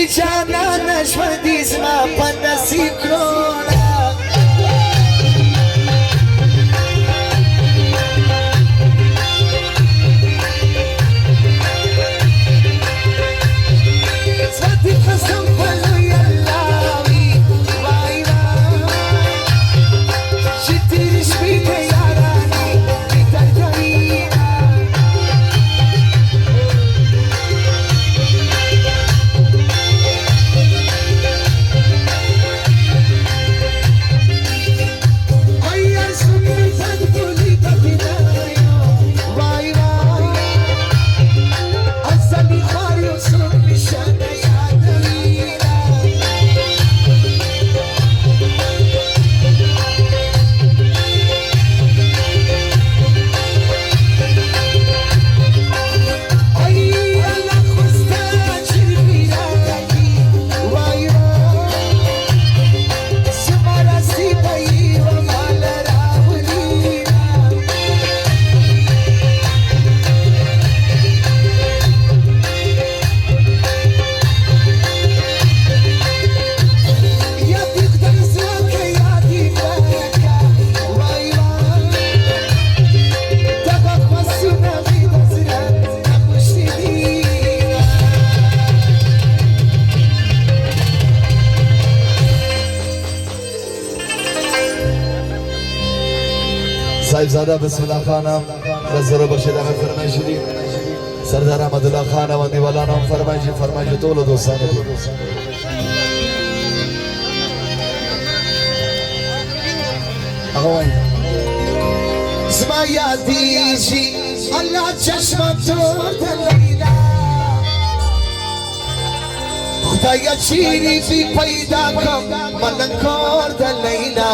جانا نشودی زما په نصیب کړونا زدی قسم په لوی الله وی وای چې تیرې شپې ته یارانې بهتر کوي صاحبزاده بسم الله خانم رزر بخشید هغه فرمایش دي سردار احمد الله خان او دیوالانو فرمایش ټول دوستانو دي هغه وایي زما یادیږي الله چشمه تور د لیلا خدایا چیرې بي پیدا کوم ملنګور د لیلا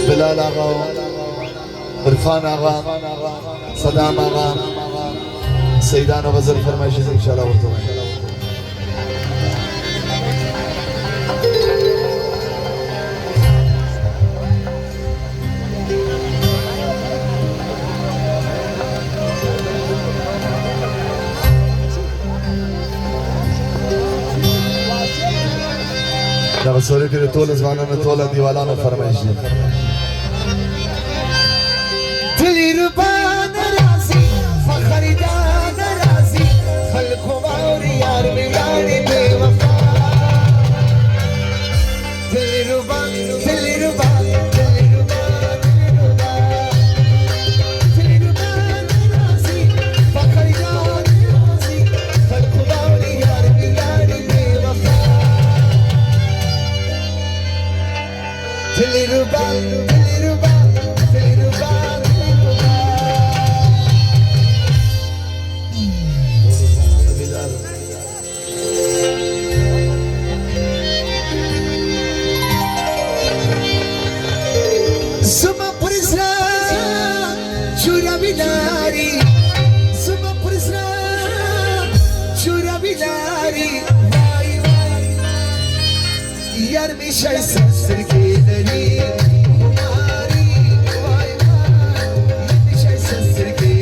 بلال آغا عرفان آغا صدام آغا سیدان و غزل فرمایشی سے انشاءاللہ ورطو دا سوری که طول زمانه طول دیوالانو فرمایشی دلربان رازی فخریدان رازی خلق و یار میانی بے وفا دلربان رازی فخریدان رازی خلق و یار میانی بے وفا دلربان Suma prisna chura binari Suma prisna chura binari Vai vai Yar mi shay sasr ke dari Kumari Vai vai Yar mi shay sasr ke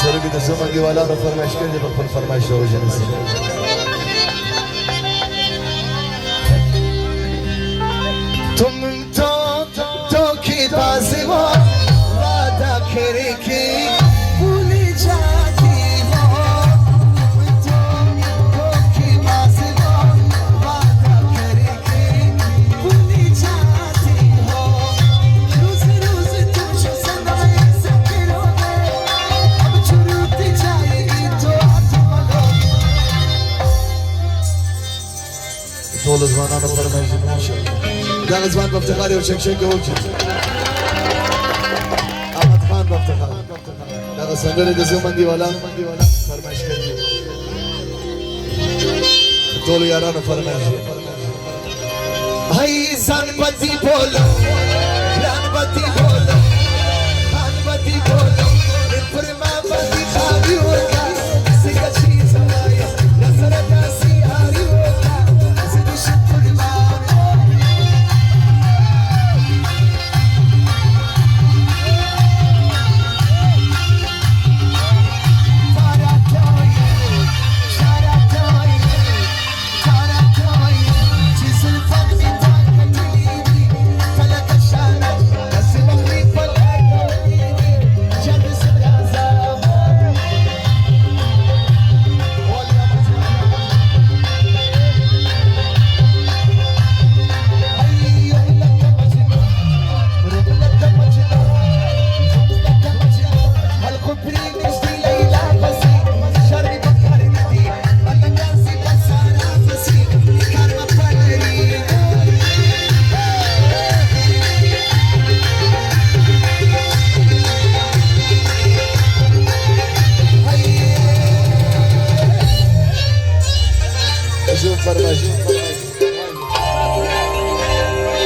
سربي د زمن دیوالانو فرمایش کړي په خپل فرمایش راوځي تو کی بازی و وعده کری کی بھولی جاتی ہو تو کی بازی و وعده کری کی بھولی جاتی ہو روز روز تم جو صدای ذکروں میں اب چھوٹتی جائے گی تو آتمالو طول زمانانو فرمایش ماشاءالله داغ زمان بافتخار یو شکشک وکړي احمد خان بافتخار داغ سندرې د زمن دیوالان فرمایش کوي ټول یارانو فرمایش هاي ځان پتی بولو ګران پتی بولو خان پتی بولو پر ما پتی خاوي وکړه څنګه چې زمایا نظر داسي هاري وکړه زه دې شکر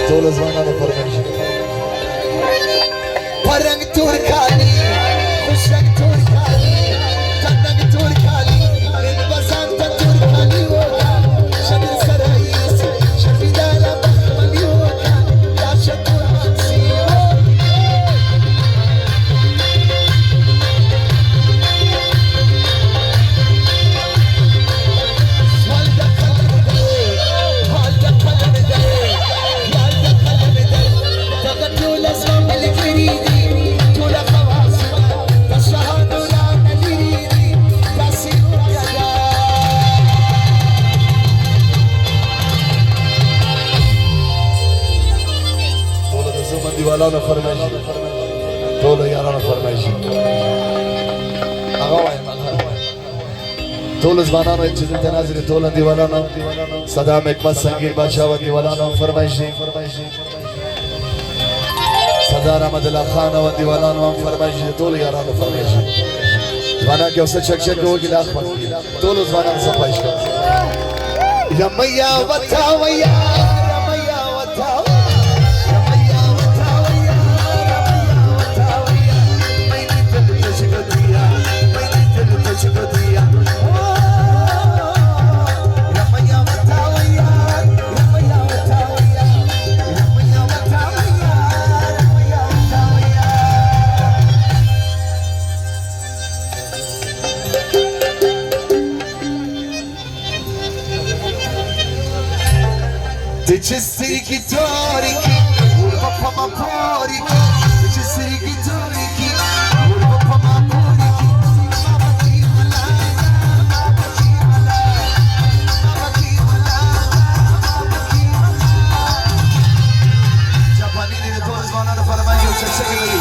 طول زمانانو فرمایش پرنګ تور کالی خوشک تور کالی تنګ تور کالی رن بسان تور کالی وکا شبیر سرایس شفیدالا بخملی وکا داش تور مانسی دیوالانو فرمایش ټول یارانو فرمایش هغه وایم ټول زمانانو چې دلته ناظر ټول دیوالانو صدام حکمت سنگیر بادشاہ و دیوالانو فرمایش سردار احمد الله خان و دیوالانو فرمایش ټول یارانو فرمایش زمانہ کې اوسه چک چک وګی لاخ ټول زمانانو صفایش یا میا وتا ویا رمیا وتا Decessiri ki toriki, urba pama poriki. Decessiri ki toriki, urba pama poriki. Baba ki malaya, baba ki malaya, baba ki malaya, baba ki malaya. Japani ne doğru zamanlarda paramayı göçecek gibi.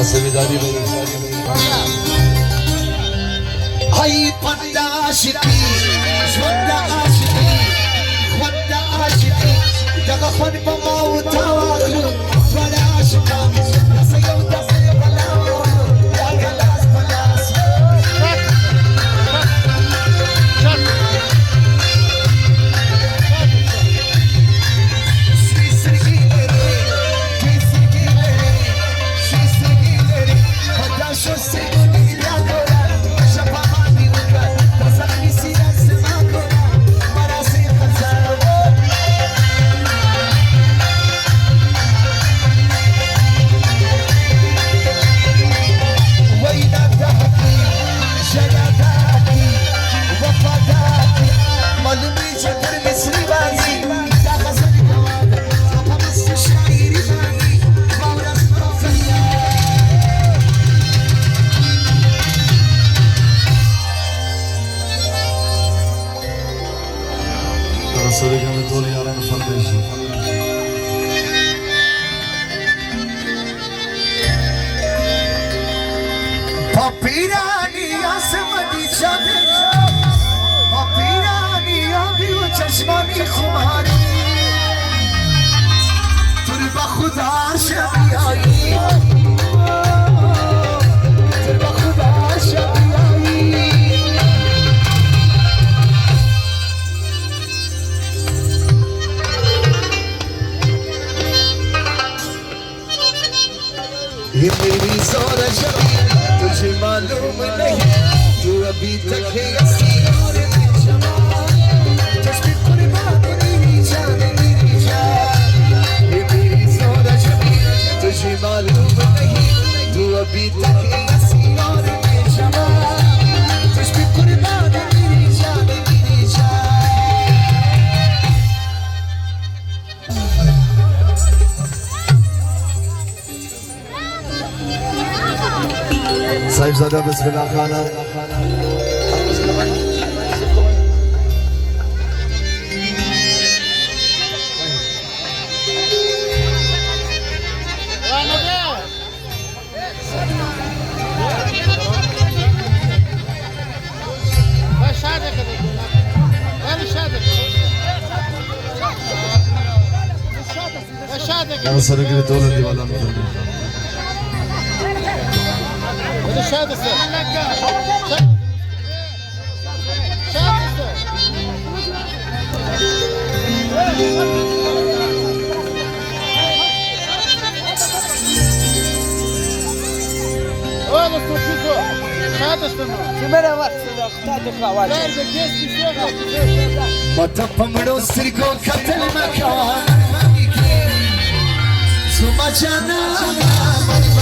سویداری بری ای پند عاشقی شد عاشقی خود عاشقی دقا خون با ما و تواخلو فل عاشقم دسیو بلاو یا گلاس بلاس سرگم طول یاران فردشی پاپیرانی آسمانی چاده پاپیرانی آبی و چشمانی خماری تو با خدا شبیایی تو با خدا شبیایی ये मेरी ज़ोरा शबी तुझे मालूम नहीं तू अभी तक है Asir में जमा तुझ पे कुर्बान मेरी जान ये मेरी ज़ोरा शबी तुझे मालूम नहीं तू अभी तक है असीर में जमा तुझ पे कुर्बान मेरी जान صاحبزاده بسم الله خانه يا سرقة دولة دي ولا مثل شادسة ما تفهمنو سرقو قتل مكان سوما جانا